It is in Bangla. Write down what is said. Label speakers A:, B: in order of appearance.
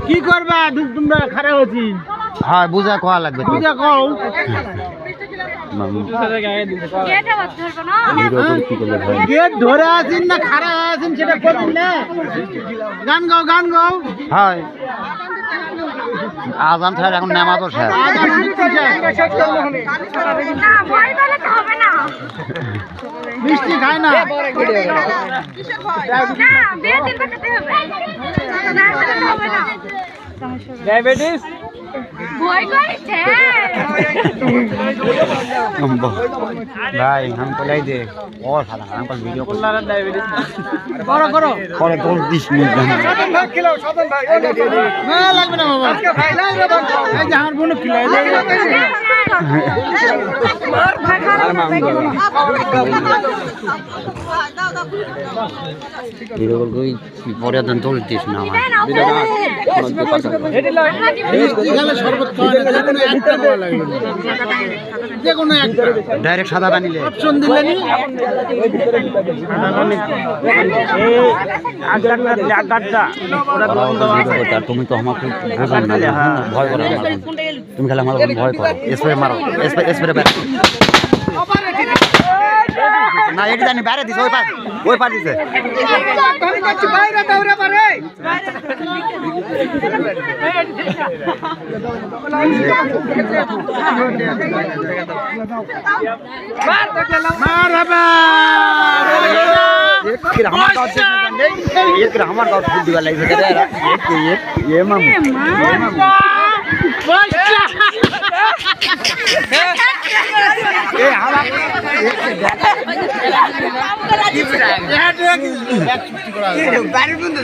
A: কি করবা তোমরা খারাপ হচ্ছি?
B: হ্যাঁ বুঝা কোয়া লাগবে তো।
A: বুঝা কও গেট ধরে আছেন না খারাপ আছেন সেটা বলুন না। গান গাও গান গাও।
B: হ্যাঁ আজান স্যার এখন নামাজও স্যার
A: মিষ্টি খায় না। ডায়াবেটিস
B: ভাই हमको लाई दे और साला हमको वीडियो कॉल
A: ডায়াবেটিস করো করো
B: করে তোর দিস নি
A: সাধন ভাই খেলাও সাধন ভাই না লাগবে না বাবা এই যে আমার বোন খেলাই
B: ভিডিও কল কই পরে দেন তোর দিস না আমার
A: শরবত খাওয়া একটা খাওয়া লাগবে যে কোনো একটা
B: ডাইরেক্ট সাদা বানিলে
A: অপশন দিলেনি
B: তুমি তো আমাকে বোঝো না ভয় করো তুমি খালি আমার ভয় করো স্প্রে মারো স্প্রে না এটা জানি বাইরে দিছে ওই পার দিছে
A: বাইরে দৌড়ে পারে মারহাবা
B: एक हमार गाँव फूल दिवा लगी ये मामू
A: বাড়ি বন্ধ